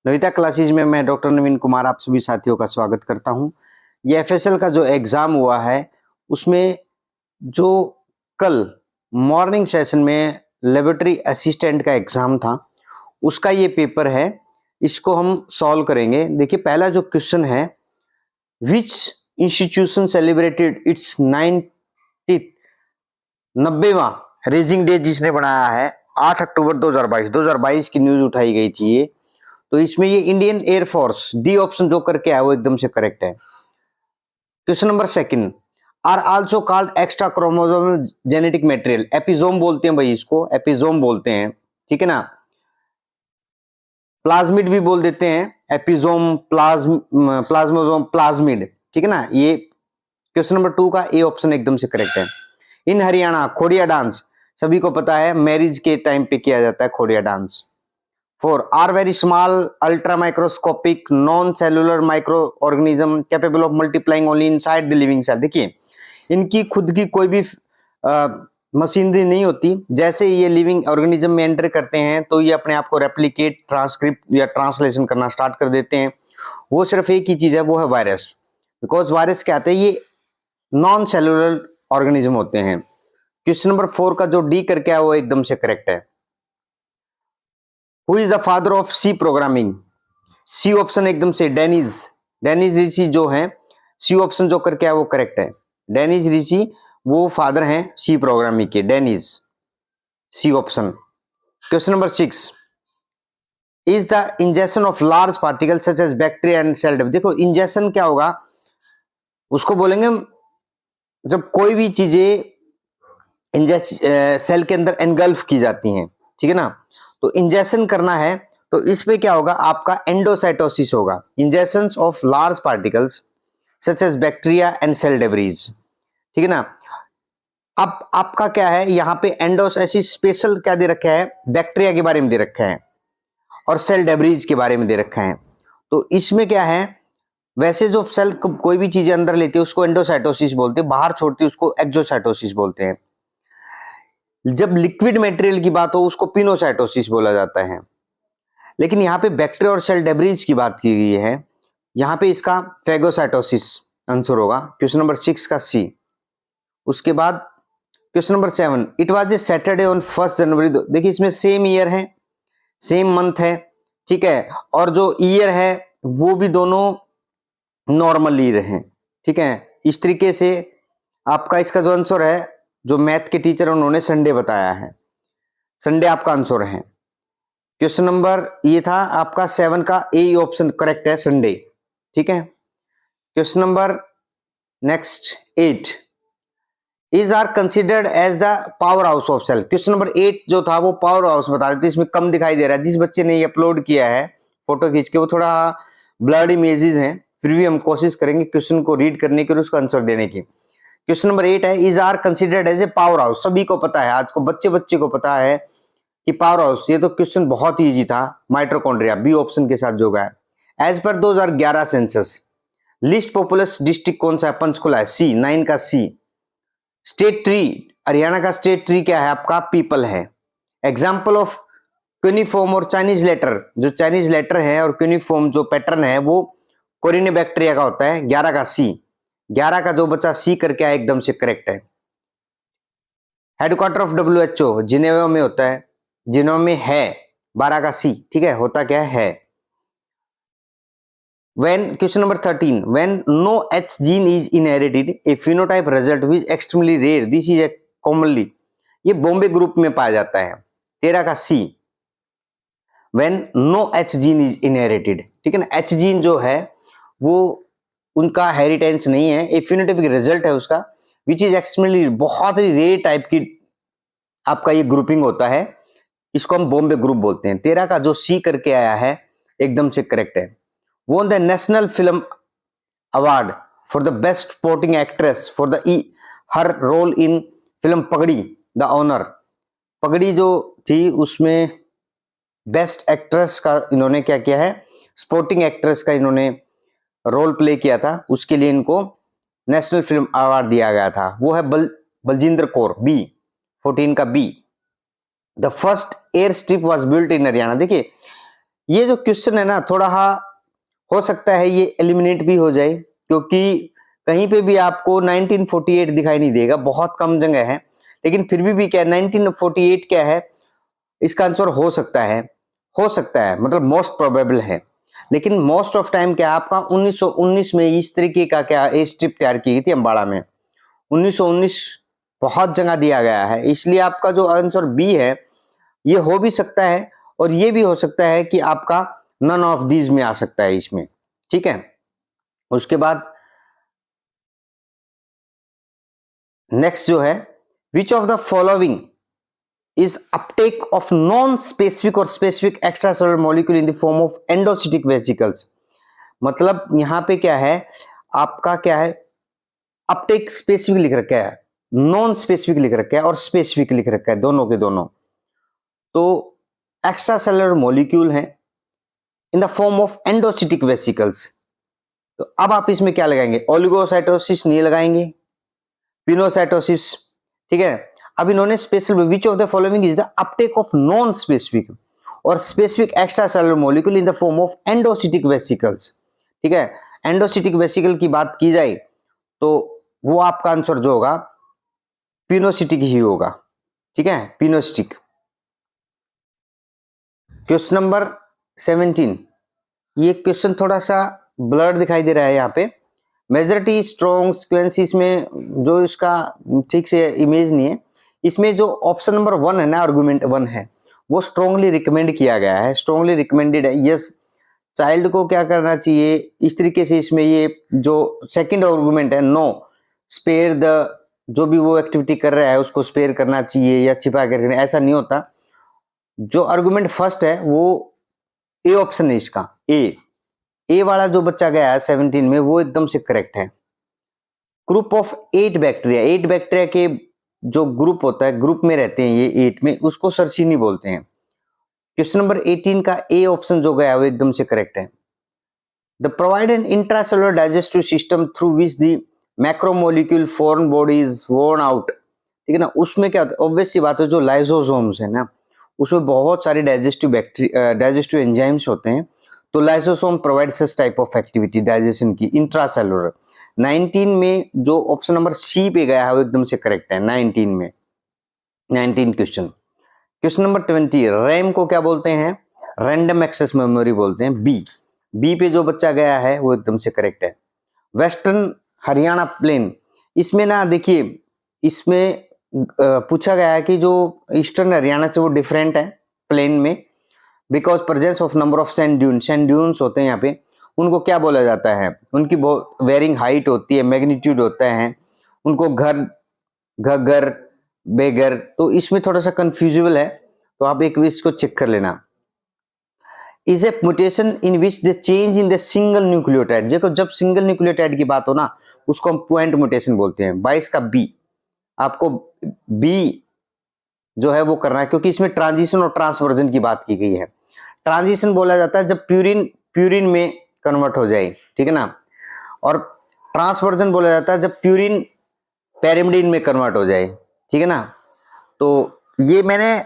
Navita classes में मैं doctor नवीन कुमार आप सभी साथियों का स्वागत करता हूं। ये एफएसएल का जो एग्ज़ाम हुआ है उसमें जो कल मॉर्निंग सेशन में लेबोरेटरी असिस्टेंट का एग्ज़ाम था उसका ये पेपर है। इसको हम सॉल्व करेंगे। देखिए पहला जो क्वेश्चन है, विच इंस्टीट्यूशन सेलिब्रेटेड इट्स 90वां रेजिंग डे जिसने बनाया है 8 अक्टूबर 2022 की न्यूज उठाई गई थी ये। तो इसमें ये इंडियन एयरफोर्स, डी ऑप्शन जो करके आया वो एकदम से करेक्ट है। Question number second, are also called extra chromosomal genetic material. Episome बोलते हैं भाई, इसको एपिजोम बोलते हैं, ठीक है ना। प्लाज्मिड भी बोल देते हैं, एपिजोम, प्लाज्मोसोम, प्लाज्मिड, ठीक है ना। ये क्वेश्चन नंबर 2 का ए ऑप्शन एकदम से करेक्ट है। इन हरियाणा खोड़िया डांस सभी को पता है मैरिज के टाइम पे किया जाता है खोड़िया dance. 4 are very small ultra microscopic non cellular microorganism capable of multiplying only inside the living cell। देखिए इनकी खुद की कोई भी मशीनरी नहीं होती। जैसे ये लिविंग ऑर्गेनिज्म में एंटर करते हैं तो ये अपने आप को रेप्लिकेट, ट्रांसक्रिप्ट या ट्रांसलेशन करना स्टार्ट कर देते हैं। वो सिर्फ एक ही चीज है, वो है वायरस। बिकॉज वायरस क्या आते हैं, ये नॉन सेलुलर ऑर्गेनिज्म होते हैं। क्वेश्चन नंबर 4 का जो डी करके है वो एकदम से करेक्ट है। Who is the father of C programming? C option एकदम से डेनिस ऋषि जो है, सी ऑप्शन जो करके है वो करेक्ट है। डेनिस ऋषि वो फादर हैं सी प्रोग्रामिंग के, Dennis, C option. Question number 6, is the injection of large particle such as bacteria and cell death. देखो इंजेक्शन क्या होगा, उसको बोलेंगे जब कोई भी चीजें सेल के अंदर एनगल्फ की जाती हैं, ठीक है ना। तो इंजेक्शन करना है तो इसमें क्या होगा, आपका एंडोसाइटोसिस होगा। Injections of large particles such as bacteria and cell debris, ठीक है ना। अब आपका क्या है यहाँ पे एंडोसाइटिस स्पेशल क्या दे रखा है, बैक्टीरिया के बारे में दे रखा है और सेल डेब्रीज के बारे में दे रखा है। तो इसमें क्या है, वैसे जो सेल कोई भी चीजें अंदर लेती है उसको एंडोसाइटोसिस बोलते हैं, बाहर छोड़ती है उसको एक्सोसाइटोसिस बोलते हैं। जब लिक्विड मटेरियल की बात हो उसको पिनोसाइटोसिस बोला जाता है। लेकिन यहाँ पे बैक्टीरिया और सेल डेब्रीज की बात की गई है, यहाँ पे इसका फेगोसाइटोसिस आंसर होगा। क्वेश्चन नंबर 6 का सी। उसके बाद question number 7, it was a Saturday on 1 जनवरी। देखिए इसमें सेम ईयर है, सेम मंथ है, ठीक है, और जो ईयर है वो भी दोनों नॉर्मल ईयर है, ठीक है। इस तरीके से आपका इसका जो आंसर है, जो मैथ के टीचर उन्होंने संडे बताया है, संडे आपका आंसर है। क्वेश्चन नंबर ये था आपका 7 का ए ऑप्शन करेक्ट है, संडे, ठीक है। Question number next 8, is are considered as the power house of cell. Question number 8 जो था वो पावर हाउस बता रहे थे, इसमें कम दिखाई दे रहा है। जिस बच्चे ने ये अपलोड किया है फोटो खींच के, वो थोड़ा ब्लर्ड इमेजेस हैं, फिर भी हम कोशिश करेंगे क्वेश्चन को रीड करने की और उसका आंसर देने की। क्वेश्चन नंबर 8 है, is are considered as a power house. सभी को पता है, आज को बच्चे को पता है कि पावर हाउस, ये तो क्वेश्चन बहुत ही इजी था। माइटोकॉन्ड्रिया बी ऑप्शन के साथ जो गया। As per 2011 census list populace district कौन सा है? पंचकुला है, सी 9 का सी। स्टेट ट्री, हरियाणा का स्टेट ट्री क्या है आपका? पीपल है। एग्जाम्पल ऑफ क्यूनिफॉर्म और चाइनीज लेटर, जो चाइनीज लेटर है और क्यूनिफॉर्म जो पैटर्न है वो कोरिनेबैक्टीरिया का होता है, 11 का सी। 11 का जो बच्चा सी करके आया एकदम से करेक्ट है। हेडक्वार्टर ऑफ WHO जिनेवा में होता है, जिनेवा में है, 12 का सी, ठीक है। होता क्या है when, question number 13, when no H gene is inherited a phenotype result which is extremely rare this is a commonly, ये बॉम्बे ग्रुप में पाया जाता है, 13 का सी। when no H gene is inherited, ठीक है ना। H जीन जो है वो उनका हेरिटेंस नहीं है, एक फिनोटाइपिक रिजल्ट है उसका, विच इज एक्सट्रीमली, बहुत ही रेयर टाइप की आपका ये ग्रुपिंग होता है, इसको हम बॉम्बे ग्रुप बोलते हैं। 13 का जो सी करके आया है एकदम से करेक्ट है। won the national film award for the best supporting actress for the her role in film पगड़ी the honor। पगड़ी जो थी उसमें बेस्ट एक्ट्रेस का इन्होंने क्या किया है, स्पोर्टिंग एक्ट्रेस का इन्होंने रोल प्ले किया था, उसके लिए इनको नेशनल फिल्म अवार्ड दिया गया था। वो है बलजिंदर कौर, बी 14 का B. The first air strip was built in Haryana. देखिए ये जो क्वेश्चन है ना थोड़ा हो सकता है ये एलिमिनेट भी हो जाए, क्योंकि कहीं पे भी आपको 1948 दिखाई नहीं देगा, बहुत कम जगह है, लेकिन फिर भी क्या है 1948 क्या है, इसका आंसर हो सकता है, मतलब मोस्ट प्रोबेबल है। लेकिन मोस्ट ऑफ टाइम क्या आपका 1919 में इस तरीके का क्या स्ट्रिप तैयार की गई थी अम्बाड़ा में, 1919 बहुत जगह दिया गया है, इसलिए आपका जो आंसर बी है ये हो भी सकता है और ये भी हो सकता है कि आपका नन ऑफ दीज में आ सकता है इसमें, ठीक है। उसके बाद नेक्स्ट जो है, विच of the following is uptake of non-specific और specific extracellular molecule in the form of endocytic vesicles। मतलब यहां पे क्या है, आपका क्या है, अपटेक स्पेसिफिक लिख रखा है, नॉन स्पेसिफिक लिख रखा है और स्पेसिफिक लिख रखा है, दोनों के दोनों। तो एक्स्ट्रा सेलुलर मॉलिक्यूल है in the form of endocytic vesicles. तो अब आप इसमें क्या लगाएंगे, ओलिगोसाइटोसिस नहीं लगाएंगे, पिनोसाइटोसिस, ठीक है। अब इन्होंने special which of the following is the uptake of non specific और specific extra cellular molecule in the form of endocytic vesicles, ठीक है। एंडोसिटिक वेसिकल की बात की जाए तो वो आपका आंसर जो होगा पिनोसिटिक ही होगा, ठीक है, पिनोसिटिक। क्वेश्चन नंबर 17, ये क्वेश्चन थोड़ा सा ब्लर दिखाई दे रहा है यहाँ पे, मेजॉरिटी स्ट्रॉन्ग सीक्वेंसेस में जो इसका ठीक से इमेज नहीं है, इसमें जो ऑप्शन नंबर 1 है ना, आर्गुमेंट 1 है, वो स्ट्रॉन्गली रिकमेंड किया गया है, स्ट्रॉन्गली रिकमेंडेड है। यस, चाइल्ड को क्या करना चाहिए इस तरीके से, इसमें ये जो सेकंड आर्गुमेंट है नो स्पेयर द, जो भी वो एक्टिविटी कर रहा है उसको स्पेयर करना चाहिए या छिपा कर, ऐसा नहीं होता। जो आर्गुमेंट फर्स्ट है वो ए ऑप्शन है इसका, ए वाला जो बच्चा गया है 17 में वो एकदम से करेक्ट है। ग्रुप ऑफ 8 बैक्टीरिया, 8 बैक्टीरिया के जो ग्रुप होता है, ग्रुप में रहते हैं ये 8 में, उसको सर्सिनी बोलते हैं। क्वेश्चन नंबर 18 का ए ऑप्शन जो गया वो एकदम से करेक्ट है। The provide an intracellular digestive system through which the macromolecule foreign body is worn out, ठीक है ना। उसमें क्या होता है, ऑब्वियस सी बात है, जो लाइसोसोम्स है ना उसमें बहुत सारे डाइजेस्टिव एंजाइम्स होते हैं, तो lysosome provide such type of activity digestion की इंट्रासेलुलर। 19 में जो ऑप्शन नंबर सी पे गया है वो एकदम से करेक्ट है 19 में, 19 क्वेश्चन। क्वेश्चन नंबर 20, रैम को क्या बोलते हैं, रैंडम एक्सेस मेमोरी बोलते हैं, बी पे जो बच्चा गया है वो एकदम से करेक्ट है। वेस्टर्न हरियाणा प्लेन, इसमें ना देखिए, इसमें पूछा गया है कि जो ईस्टर्न हरियाणा से वो डिफरेंट है प्लेन में, because presence of number of sand dunes होते हैं यहाँ पे, उनको क्या बोला जाता है, उनकी बहुत वेरिंग हाइट होती है, मैग्नीट्यूड होता है, उनको घर, घगर, बेगर, तो इसमें थोड़ा सा कंफ्यूजिबल है, तो आप एक भी इसको चेक कर लेना। Is a mutation in which the change in the single nucleotide, देखो जब सिंगल न्यूक्लियोटाइड की बात हो ना उसको हम पॉइंट म्यूटेशन बोलते हैं। 22 का बी, आपको बी जो है वो करना है, क्योंकि इसमें ट्रांजिशन और ट्रांसवर्जन की बात की गई है। ट्रांजिशन बोला जाता है जब प्यूरिन में कन्वर्ट हो जाए, ठीक है ना, और ट्रांसवर्जन बोला जाता है जब प्यूरिन पैरिमिडीन में कन्वर्ट हो जाए, ठीक है ना। तो ये मैंने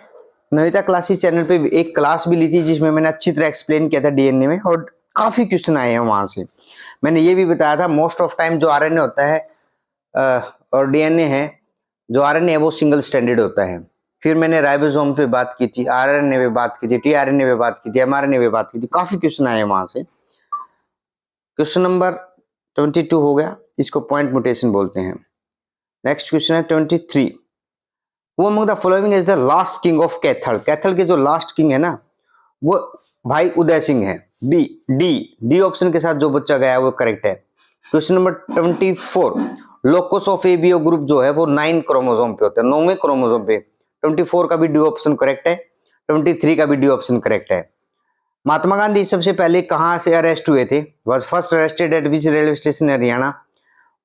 नविता क्लासेस चैनल पे एक क्लास भी ली थी जिसमें मैंने अच्छी तरह एक्सप्लेन किया था डीएनए में, और काफी क्वेश्चन आए हैं वहां से। मैंने ये भी बताया था मोस्ट ऑफ टाइम जो आरएनए होता है और डीएनए है, जो आरएनए है वो सिंगल स्ट्रैंडेड होता है। फिर मैंने राइबोसोम पे बात की थी, आरएनए पे बात की थी, टीआरएनए पे बात की थी, एमआरएनए पे बात की थी, काफी क्वेश्चन आए वहां से। क्वेश्चन नंबर 22 हो गया, इसको पॉइंट म्यूटेशन बोलते हैं। नेक्स्ट क्वेश्चन है 23, वो among the following is the last king of Kaithal, Kaithal के जो लास्ट किंग है ना वो भाई उदय सिंह है। डी ऑप्शन के साथ जो बच्चा गया है वो करेक्ट है। Question number 24, locus of ABO group जो है वो 9 क्रोमोसोम पे होता है, 9वें क्रोमोसोम पे। 24 का भी डी ऑप्शन करेक्ट है, 23 का भी डी ऑप्शन करेक्ट है। महात्मा गांधी सबसे पहले कहां से अरेस्ट हुए थे, was first arrested eight which railway station Haryana,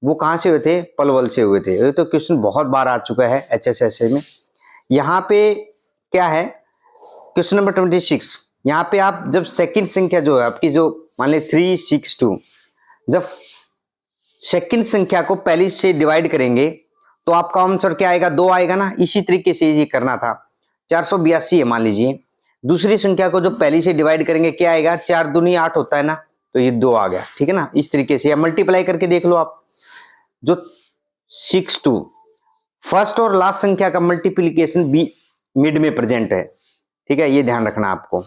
वो कहां से हुए थे, पलवल से हुए थे। ये तो क्वेश्चन बहुत बार आ चुका है एचएसएसए में। यहाँ पे क्या है, क्वेश्चन नंबर 26, यहाँ पे आप जब सेकंड संख्या जो है आपकी, जो मान ली 362, जब सेकंड संख्या को पहली से डिवाइड करेंगे तो आपका आंसर क्या आएगा, 2 आएगा ना। इसी तरीके से ये करना था। 482 है मान लीजिए, दूसरी संख्या को जो पहली से डिवाइड करेंगे क्या आएगा, 4 दूनी 8 होता है ना, तो ये 2 आ गया, ठीक है ना। इस तरीके से या मल्टीप्लाई करके देख लो आप, जो 6 2 फर्स्ट और लास्ट संख्या का मल्टीप्लीकेशन बी मिड में प्रेजेंट है, ठीक है, ये ध्यान रखना आपको।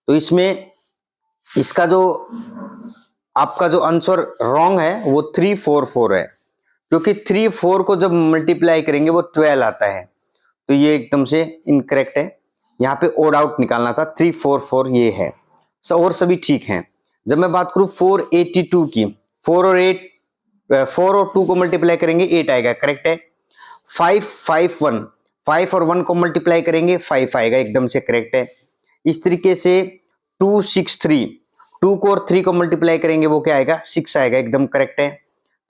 तो इसमें इसका जो आपका जो आंसर रॉन्ग है वो 3 4 4 है, क्योंकि 3 4 को जब मल्टीप्लाई करेंगे वो 12 आता है, तो ये एकदम से इनकरेक्ट है। यहाँ पे ओड आउट निकालना था, 3 4 4 ये है, और सभी ठीक हैं। जब मैं बात करूं 482 की, 4 और 2 को मल्टीप्लाई करेंगे 8 आएगा, करेक्ट है। 551 5 और 1 को मल्टीप्लाई करेंगे 5 आएगा, एकदम से करेक्ट है। इस तरीके से 263 2 को और 3 को मल्टीप्लाई करेंगे वो क्या आएगा, 6 आएगा, एकदम करेक्ट है।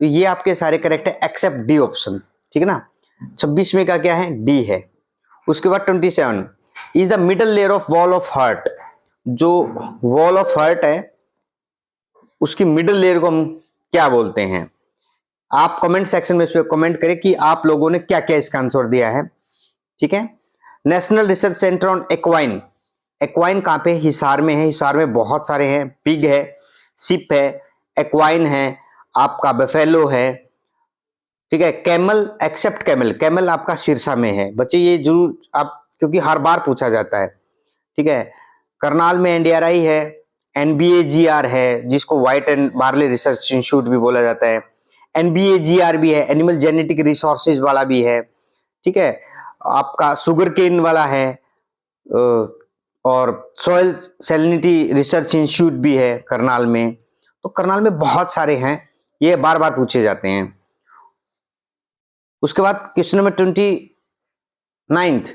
तो ये आपके सारे करेक्ट है एक्सेप्ट डी ऑप्शन, ठीक है ना। 26 में का क्या है, डी है। उसके बाद 27 is the middle layer of wall of heart, जो वॉल ऑफ हार्ट है उसकी मिडल लेयर को हम क्या बोलते हैं। आप कमेंट सेक्शन में इस पर कमेंट करें कि आप लोगों ने क्या क्या इसका आंसर दिया है, ठीक है। नेशनल रिसर्च सेंटर ऑन एक्वाइन, एक्वाइन कहां पे, हिसार में है। हिसार में बहुत सारे हैं, पिग है, सिप है, एक्वाइन है, आपका बफेलो है, ठीक है। कैमल एक्सेप्ट कैमल, कैमल आपका सिरसा में है। बच्चे ये जरूर आप, क्योंकि हर बार पूछा जाता है, ठीक है। करनाल में एनडीआरआई है, एनबीएजीआर है जिसको white and barley research institute भी बोला जाता है, एनबीएजीआर भी है, एनिमल जेनेटिक रिसोर्सेज वाला भी है, ठीक है। आपका शुगर केन वाला है, और सॉइल सैलिनिटी रिसर्च इंस्टीट्यूट भी है करनाल में। तो करनाल में बहुत सारे हैं, ये बार बार पूछे जाते हैं। उसके बाद question number 29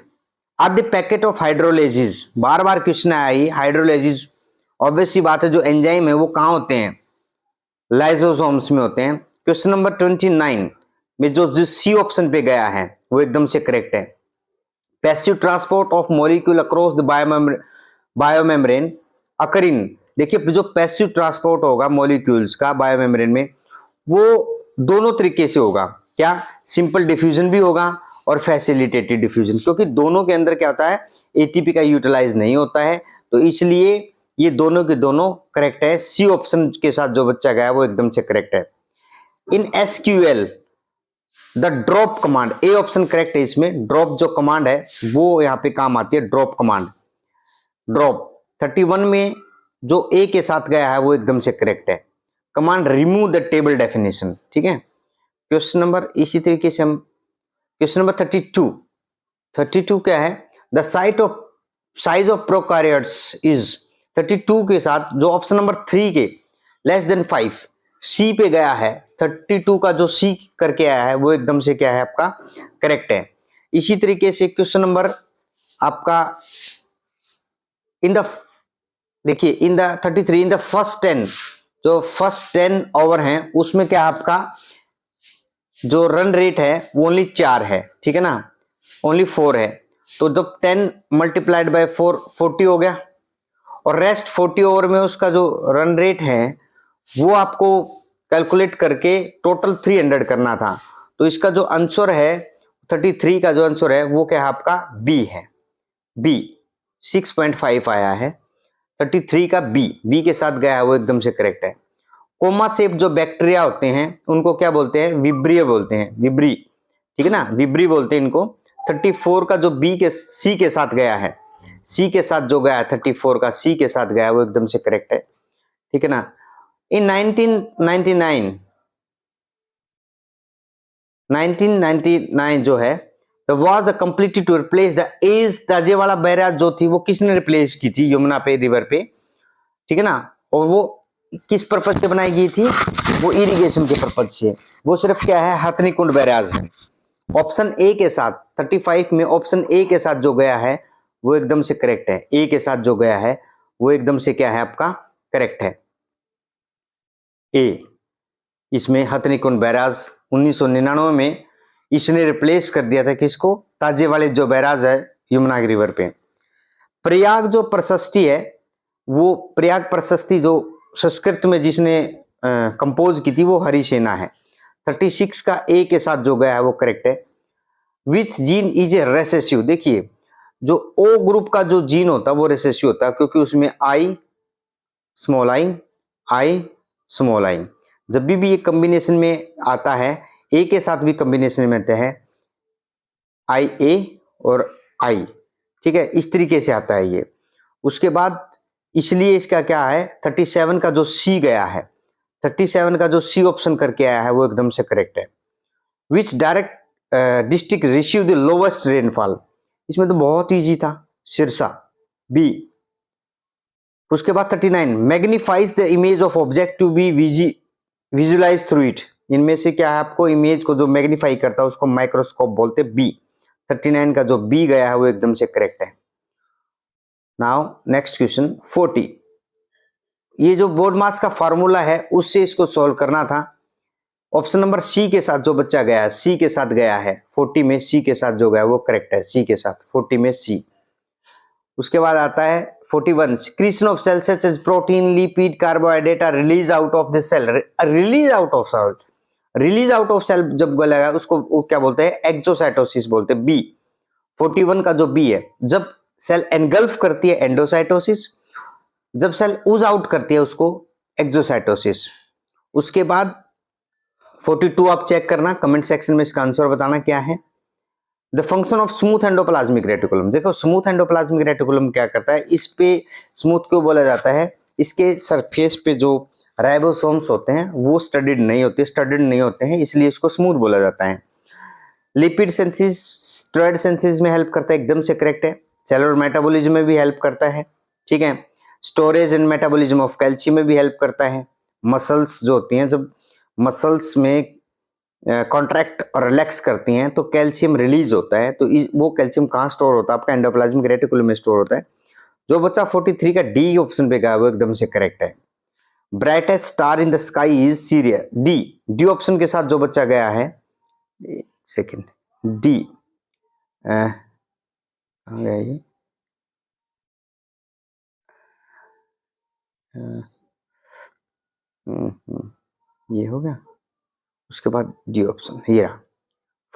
are the packet of hydrolases, बार बार क्वेश्चन आया ही हाइड्रोलेजिस, ऑब्वियसली बात है जो एंजाइम है वो कहां होते हैं, लाइसोसोम्स में होते हैं। क्वेश्चन नंबर 29 में जो सी ऑप्शन पे गया है वो एकदम से करेक्ट है। Passive transport of molecule across the biomembrane occurring, देखिए जो पैसिव ट्रांसपोर्ट होगा मॉलिक्यूल्स का बायोमेम्ब्रेन में वो दोनों तरीके से होगा, क्या, सिंपल डिफ्यूजन भी होगा और फैसिलिटेटेड डिफ्यूजन, क्योंकि दोनों के अंदर क्या होता है, एटीपी का यूटिलाइज नहीं होता है, तो इसलिए ये दोनों के दोनों करेक्ट है। सी ऑप्शन के साथ जो बच्चा गया वो एकदम से करेक्ट है। In SQL the drop command, A option correct है इसमें। ड्रॉप जो कमांड है वो यहां पे काम आती है, ड्रॉप कमांड। ड्रॉप 31 में जो ए के साथ गया है वो एकदम से करेक्ट है। Command remove the table definition, ठीक है। क्वेश्चन नंबर इसी तरीके से हम क्वेश्चन नंबर 32 क्या है, the size of prokaryotes is 32 के साथ जो ऑप्शन नंबर 3 के लेस देन 5 सी पे गया है, 32 का जो सी करके आया है वो एकदम से क्या है आपका करेक्ट है। इसी तरीके से क्वेश्चन नंबर आपका इन द, देखिए in the 33 in the first 10, जो फर्स्ट 10 ओवर हैं उसमें क्या आपका जो रन रेट है वो ओनली 4 है, ठीक है ना, ओनली 4 है। तो जब 10 मल्टीप्लाइड बाय 4 40 हो गया, और रेस्ट 40 ओवर में उसका जो रन रेट है वो आपको कैलकुलेट करके टोटल 300 करना था। तो इसका जो आंसर है 33 का जो आंसर है वो क्या है आपका बी है, बी 6.5 आया है। 33 का बी के साथ गया है वो एकदम से करेक्ट है। कोमा सेप जो बैक्टीरिया होते हैं उनको क्या बोलते हैं, विब्रिय बोलते हैं, विब्री, ठीक है ना, विब्री बोलते हैं इनको। 34 का जो बी के सी के साथ गया है, सी के साथ जो गया है 34 का सी के साथ गया है वो एकदम से करेक्ट है, ठीक है ना। इन 1999 जो है was the completed to replace the age Tajewala barrage जो थी वो किसने रिप्लेस की थी यमुना पे रिवर पे, ठीक है ना। और वो किस पर्पज से बनाई गई थी, वो इरिगेशन के पर्पज से। वो सिर्फ क्या है, हथनी कुंड बैराज है। ऑप्शन ए के साथ 35 में ऑप्शन ए के साथ जो गया है वो एकदम से करेक्ट है। ए के साथ जो गया है वो एकदम से क्या है आपका करेक्ट है, ए। इसमें हथनी कुंड बैराज 1999 में इसने रिप्लेस कर दिया था किसको, ताजे वाले जो बैराज है यमुना रिवर पे। प्रयाग जो प्रशस्ति है वो प्रयाग प्रशस्ति जो संस्कृत में जिसने कंपोज की थी वो हरिसेना है। 36 का ए के साथ जो गया है वो करेक्ट है। विच जीन इज ए रेसेसिव, देखिए जो ओ ग्रुप का जो जीन होता है वो रिसेसिव होता है, क्योंकि उसमें आई स्मॉल आई। जब भी ये कॉम्बिनेशन में आता है, ए के साथ भी कॉम्बिनेशन में आता है आई ए और आई, ठीक है, इस तरीके से आता है ये। उसके बाद इसलिए इसका क्या है, 37 का जो सी गया है, 37 का जो सी ऑप्शन करके आया है वो एकदम से करेक्ट है। Which direct district receive the lowest rainfall, इसमें तो बहुत इजी था, सिरसा, बी। उसके बाद 39 magnifies the image of object to be visualise through it, इनमें से क्या है, आपको इमेज को जो मैग्नीफाई करता है उसको माइक्रोस्कोप बोलते, बी। 39 का जो बी गया है वो एकदम से करेक्ट है। नाउ नेक्स्ट क्वेश्चन 40, ये जो बोर्ड मास का फार्मूला है उससे इसको सॉल्व करना था। ऑप्शन नंबर सी के साथ जो बच्चा गया है, सी के साथ गया है 40 में, सी के साथ जो गया वो करेक्ट है, सी के साथ 40 में सी। उसके बाद आता है 41 secretion of cells such as protein, lipid, carbohydrate are released out of the cell, release out of cell, release out of cell जब बोला उसको वो क्या बोलते हैं, एक्सोसाइटोसिस बोलते हैं, बी। 41 का जो बी है, जब सेल एनगल्फ करती है एंडोसाइटोसिस, जब सेल ऊज आउट करती है उसको एक्सोसाइटोसिस। उसके बाद 42 आप चेक करना, कमेंट सेक्शन में इसका आंसर बताना क्या है। The function of smooth endoplasmic reticulum, देखो स्मूथ एंडोप्लाज्मिक रेटिकुलम क्या करता है, इस पे स्मूथ क्यों बोला जाता है, इसके सरफेस पे जो राइबोसोम्स होते हैं वो स्टडीड नहीं होते हैं, इसलिए इसको स्मूथ बोला जाता है। लिपिड सिंथेसिस, स्टेरॉइड सिंथेसिस में हेल्प करता है, एकदम से करेक्ट है। सेलुलर मेटाबॉलिज्म में भी हेल्प करता है, ठीक है। Storage and metabolism of calcium में भी हेल्प करता है। मसल्स जो होती हैं, जब मसल्स में कॉन्ट्रैक्ट और रिलैक्स करती हैं तो कैल्शियम रिलीज होता है, तो वो कैल्शियम कहाँ स्टोर होता है, आपका एंडोप्लाज्मिक रेटिकुलम में स्टोर होता है। जो बच्चा 43 का डी ऑप्शन पे गया वो एकदम से करेक्ट है। Brightest star in the sky is serious, D option के साथ जो बच्चा गया है, सेकंड डी कहाँ गया ये, ये हो गया। उसके बाद डी ऑप्शन ये रहा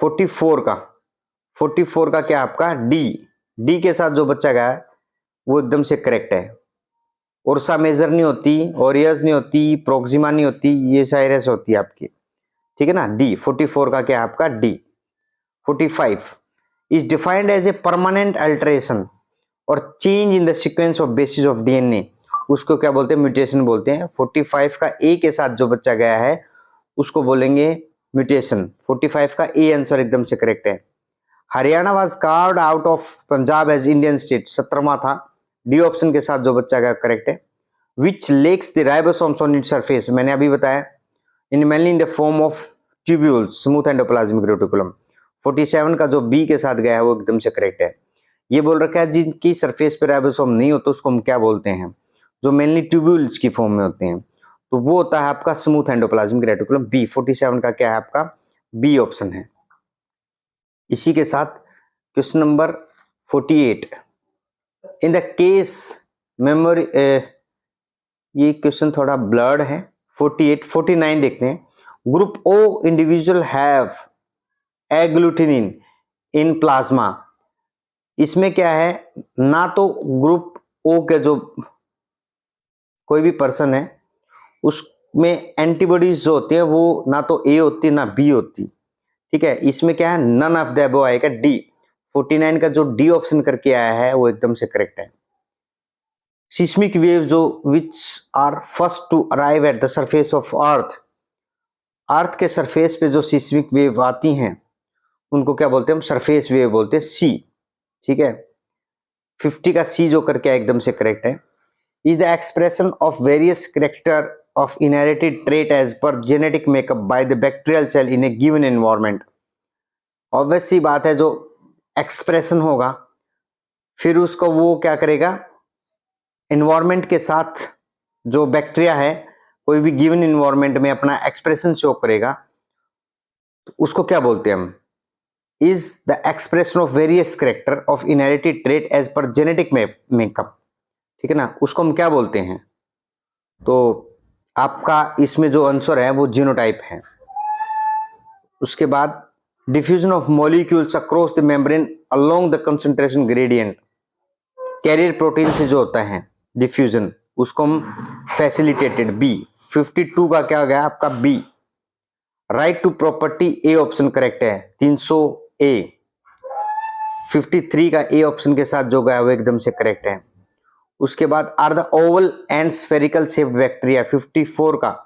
44 का क्या आपका डी के साथ जो बच्चा गया है वो एकदम से करेक्ट है। ओरसा मेजर नहीं होती, ओरियस नहीं होती, प्रोक्सिमा नहीं होती, ये साइरस होती है आपकी, ठीक है ना। डी 44 का क्या है आपका D. 45 is defined as a permanent alteration और change in the sequence of basis of DNA, उसको क्या बोलते हैं, म्यूटेशन बोलते हैं। 45 का ए के साथ जो बच्चा गया है उसको बोलेंगे म्यूटेशन। 45 का ए आंसर एकदम से करेक्ट है। Haryana was carved out of Punjab as Indian state, 17वां था, डी ऑप्शन के साथ जो बच्चा गया करेक्ट है। Which lacks the ribosomes on its surface, मैंने अभी बताया, in mainly in the form of tubules, smooth endoplasmic reticulum. 47 का जो बी के साथ गया है वो एकदम से करेक्ट है। ये बोल रखा है जिनकी सरफेस पे राइबोसोम नहीं होता उसको हम क्या बोलते हैं, जो मेनली ट्यूब्यूल्स की फॉर्म में होते हैं, तो वो होता है आपका स्मूथ एंडोप्लाज्मिक रेटिकुलम, बी। 47 का क्या है आपका बी ऑप्शन है। इसी के साथ question number 48 in the case memory, ये क्वेश्चन थोड़ा ब्लर्ड है। 49 देखते हैं। Group O individual have agglutinin in plasma, इसमें क्या है, ना तो ग्रुप ओ के जो कोई भी पर्सन है उसमें एंटीबॉडीज जो होती है वो ना तो ए होती ना बी होती, ठीक है। इसमें क्या है, नन ऑफ द अबव आएगा, डी। 49 का जो डी ऑप्शन करके आया है वो एकदम से करेक्ट है। सिस्मिक वेव जो which are first to arrive at the surface of earth के सरफेस पे जो सिस्मिक वेव आती हैं उनको क्या बोलते हैं, हम सरफेस वेव बोलते हैं, सी, ठीक है। 50 का सी जो करके एकदम से करेक्ट है। Is the expression of various character of inherited trait as per genetic makeup by the bacterial cell in a given environment, obvious सी बात है, जो एक्सप्रेशन होगा फिर उसको वो क्या करेगा, एनवायरनमेंट के साथ जो बैक्टीरिया है कोई भी गिवन एनवायरनमेंट में अपना एक्सप्रेशन शो करेगा, तो उसको क्या बोलते हैं हम, is the expression of various character of inherited trait as per genetic makeup, ठीक है ना, उसको हम क्या बोलते हैं। तो आपका इसमें जो आंसर है वो जीनोटाइप है। उसके बाद diffusion of molecules across the membrane along the concentration gradient. Carrier protein से जो होता है डिफ्यूजन, उसको हम फैसिलिटेटेड। बी 52 का क्या हो गया आपका B. Right to property A option correct है 300 ए। 53 का ए ऑप्शन के साथ जो गया वो एकदम से करेक्ट है। उसके बाद are the oval and spherical shaped bacteria 54 का,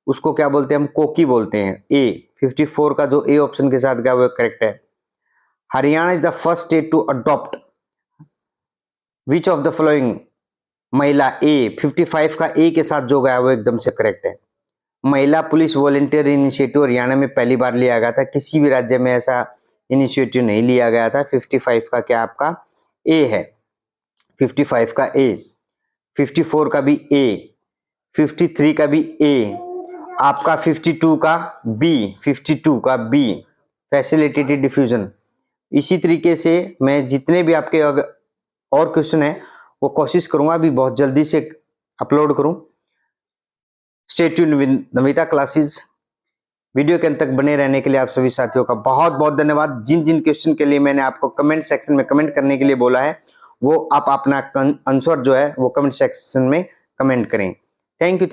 उसको क्या बोलते हैं हम कोकी बोलते हैं। ए 54 का जो ए ऑप्शन के साथ गया वो करेक्ट है। Haryana is the first state to adopt which of the following महिला। ए 55 का ए के साथ जो गया वो एकदम से करेक्ट है। महिला पुलिस वॉलेंटियर इनिशिएटिव हरियाणा में पहली बार लिया गया था, किसी भी राज्य में ऐसा इनिशिएटिव नहीं लिया गया था। 55 का क्या आपका ए है। 55 का ए, 54 का भी ए, 53 का भी ए, आपका 52 का बी, 52 का बी फैसिलिटेटेड डिफ्यूजन। इसी तरीके से मैं जितने भी आपके और क्वेश्चन है वो कोशिश करूंगा अभी बहुत जल्दी से अपलोड करूं। Stay tuned with Namita classes. Video के अंत तक बने रहने के लिए आप सभी साथियों का बहुत बहुत धन्यवाद। जिन जिन क्वेश्चन के लिए मैंने आपको कमेंट सेक्शन में कमेंट करने के लिए बोला है वो आप अपना आंसर जो है वो कमेंट सेक्शन में कमेंट करें। Thank you.